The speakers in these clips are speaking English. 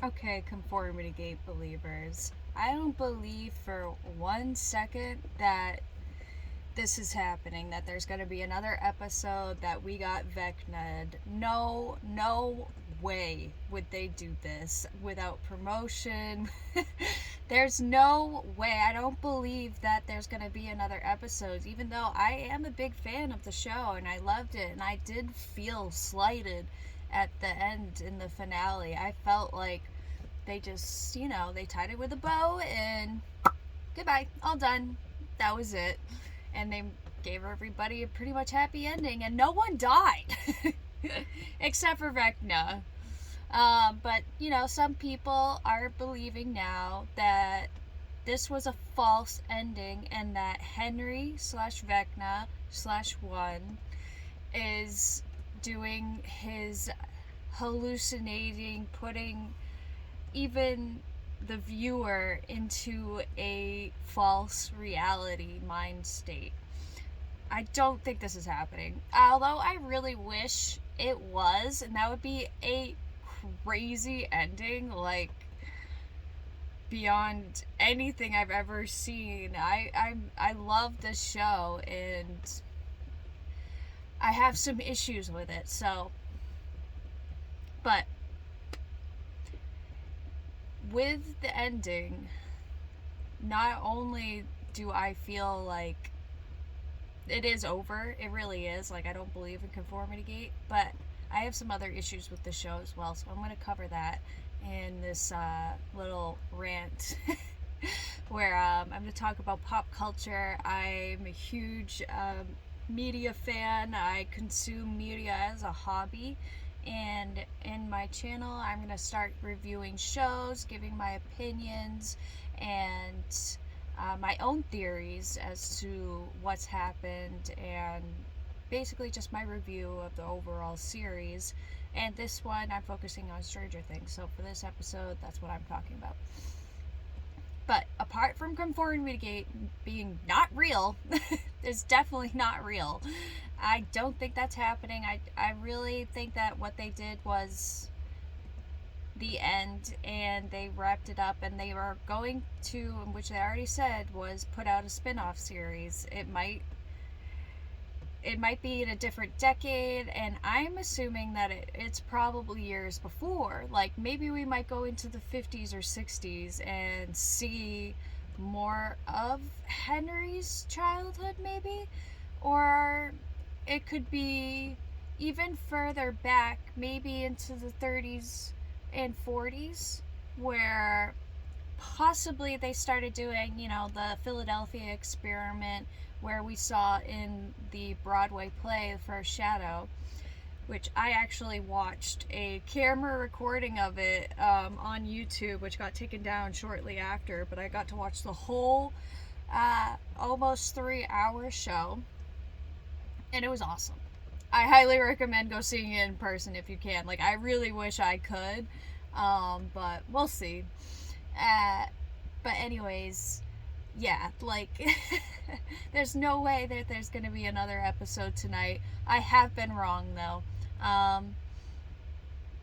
Okay, Conformity Gate believers. I don't believe for 1 second that this is happening, that there's going to be another episode, that we got Vecna'd. No way would they do this without promotion. There's no way. I don't believe that there's going to be another episode, even though I am a big fan of the show and I loved it and I did feel slighted at the end in the finale. I felt like they just, they tied it with a bow and goodbye, all done. That was it. And they gave everybody a pretty much happy ending, and no one died. Except for Vecna. But, some people are believing now that this was a false ending and that Henry slash Vecna slash one is doing his hallucinating, putting even the viewer into a false reality mind state. I don't think this is happening. Although I really wish it was, and that would be a crazy ending, like beyond anything I've ever seen. I love this show and I have some issues with it. So, but with the ending, not only do I feel like it is over, it really is, like I don't believe in Conformity Gate, but I have some other issues with the show as well, so I'm going to cover that in this little rant where I'm going to talk about pop culture. I'm a huge media fan. I consume media as a hobby, and in my channel I'm going to start reviewing shows, giving my opinions and my own theories as to what's happened, and basically just my review of the overall series. And this one I'm focusing on Stranger Things, so for this episode that's what I'm talking about. But apart from Conformity Gate being not real, it's definitely not real. I don't think that's happening. I really think that what they did was the end and they wrapped it up, and they were going to, which they already said, was put out a spin-off series. It might be in a different decade, and I'm assuming that it's probably years before. Like maybe we might go into the 50s or 60s and see more of Henry's childhood, maybe, or it could be even further back, maybe into the 30s and 40s, where possibly they started doing, the Philadelphia experiment, where we saw in the Broadway play The First Shadow, which I actually watched a camera recording of it on YouTube, which got taken down shortly after, but I got to watch the whole almost 3-hour show, and it was awesome. I highly recommend go seeing it in person if you can. Like, I really wish I could, but we'll see. But anyways, yeah, like, there's no way that there's going to be another episode tonight. I have been wrong, though.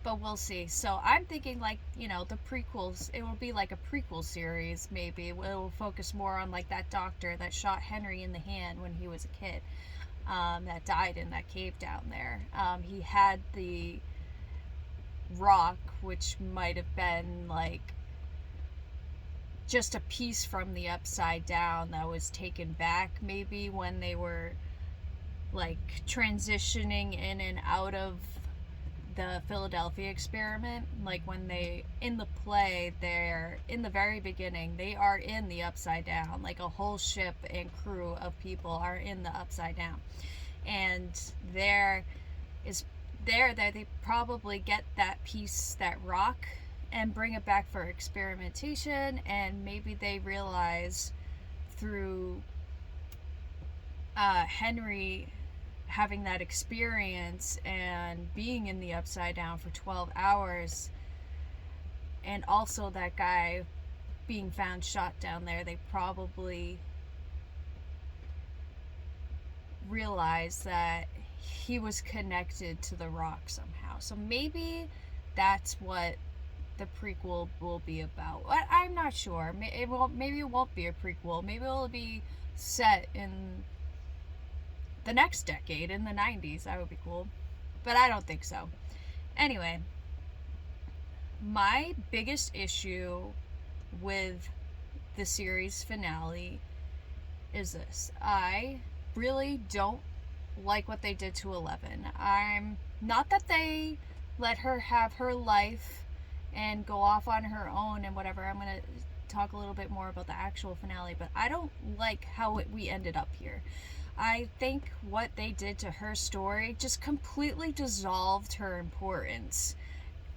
But we'll see. So I'm thinking, like, the prequels, it will be like a prequel series, maybe. It will focus more on, like, that doctor that shot Henry in the hand when he was a kid, that died in that cave down there. He had the rock, which might have been, like, just a piece from the Upside Down that was taken back, maybe when they were, like, transitioning in and out of the Philadelphia experiment. Like, when they, in the play, they're in the very beginning, they are in the Upside Down, like a whole ship and crew of people are in the Upside Down, and there they probably get that piece, that rock, and bring it back for experimentation. And maybe they realize through Henry having that experience and being in the Upside Down for 12 hours, and also that guy being found shot down there, they probably realized that he was connected to the rock somehow. So maybe that's what the prequel will be about. I'm not sure. Maybe it won't be a prequel. Maybe it'll be set in the next decade, in the 90s. That would be cool. But I don't think so. Anyway, my biggest issue with the series finale is this. I really don't like what they did to 11. I'm not that they let her have her life and go off on her own and whatever. I'm going to talk a little bit more about the actual finale, but I don't like how we ended up here. I think what they did to her story just completely dissolved her importance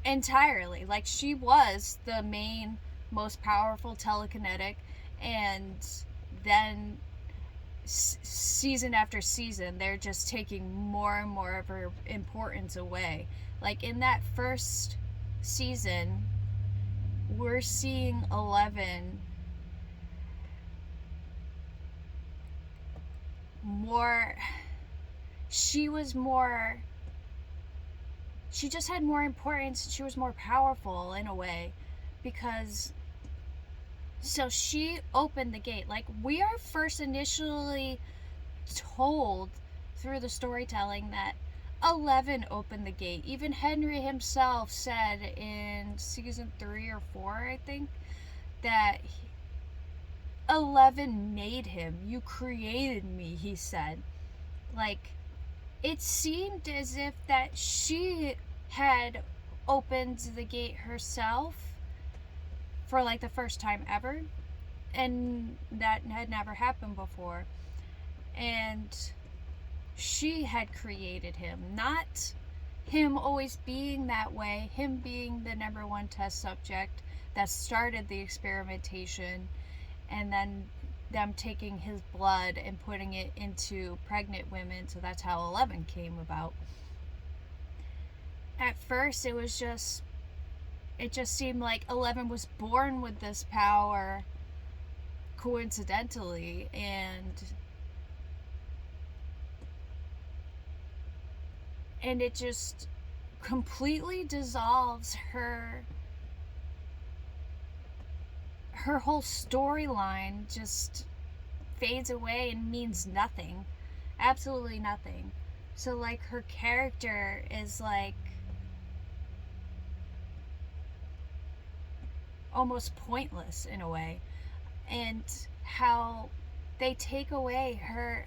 entirely. Like, she was the main, most powerful telekinetic, and then season after season, they're just taking more and more of her importance away. Like, in that first season, we're seeing 11 more. She just had more importance. She was more powerful in a way, because so she opened the gate. Like, we are first initially told through the storytelling that 11 opened the gate. Even Henry himself said in season 3 or 4, I think, that 11 made him. You created me, he said. Like, it seemed as if that she had opened the gate herself for like the first time ever, and that had never happened before. And she had created him, not him always being that way, him being the number one test subject that started the experimentation, and then them taking his blood and putting it into pregnant women. So that's how 11 came about. At first, it just seemed like 11 was born with this power coincidentally, and it just completely dissolves her whole storyline. Just fades away and means nothing, absolutely nothing. So like, her character is like almost pointless in a way. And how they take away her,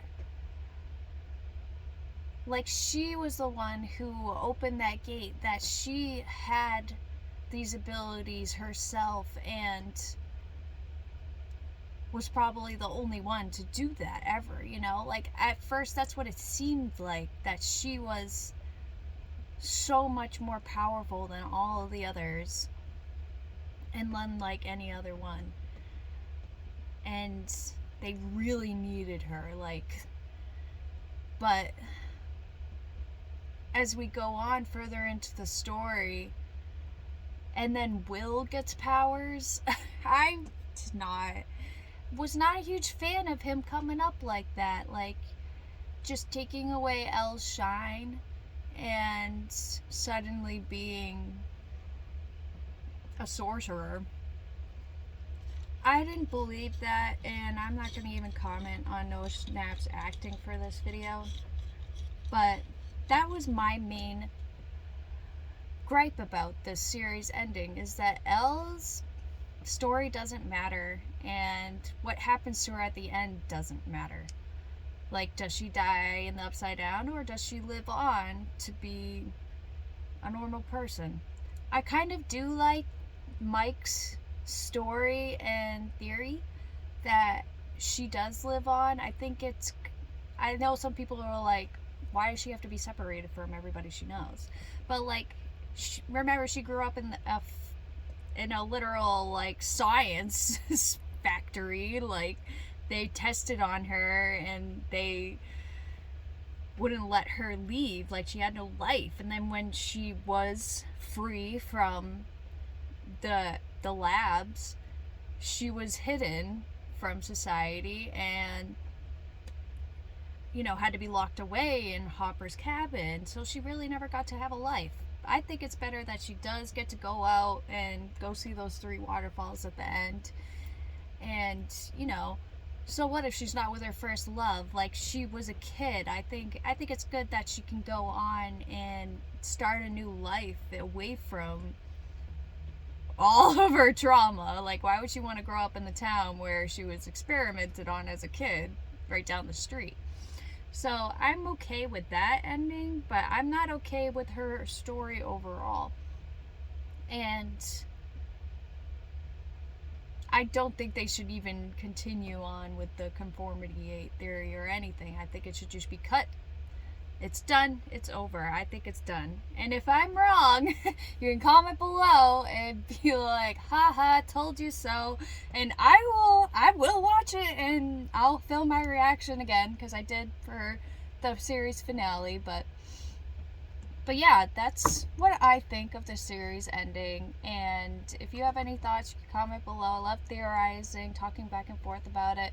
like, she was the one who opened that gate, that she had these abilities herself and was probably the only one to do that ever, you know? Like, at first that's what it seemed like, that she was so much more powerful than all of the others, and unlike any other one. And they really needed her, like, but as we go on further into the story, and then Will gets powers, I was not a huge fan of him coming up like that, like, just taking away Elle's shine and suddenly being a sorcerer. I didn't believe that, and I'm not going to even comment on No Snap's acting for this video, but that was my main gripe about this series ending, is that Elle's story doesn't matter, and what happens to her at the end doesn't matter. Like, does she die in the Upside Down, or does she live on to be a normal person? I kind of do like Mike's story and theory that she does live on. I know some people are like, why does she have to be separated from everybody she knows? But like, remember, she grew up in a literal, like, science factory. Like, they tested on her and they wouldn't let her leave. Like, she had no life. And then when she was free from the labs, she was hidden from society and, you know, had to be locked away in Hopper's cabin. So she really never got to have a life. I think it's better that she does get to go out and go see those 3 waterfalls at the end. And, you know, so what if she's not with her first love? Like, she was a kid. I think it's good that she can go on and start a new life away from all of her trauma. Like, why would she want to grow up in the town where she was experimented on as a kid right down the street? So I'm okay with that ending, but I'm not okay with her story overall. And I don't think they should even continue on with the Conformity theory or anything. I think it should just be cut. It's done. It's over. I think it's done. And if I'm wrong, you can comment below and be like, haha, told you so. And I will watch it and I'll film my reaction again, because I did for the series finale. But yeah, that's what I think of the series ending. And if you have any thoughts, you can comment below. I love theorizing, talking back and forth about it.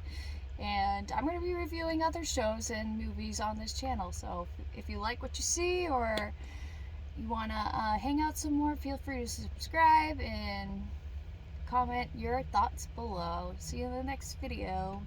And I'm going to be reviewing other shows and movies on this channel. So if you like what you see, or you want to hang out some more, feel free to subscribe and comment your thoughts below. See you in the next video.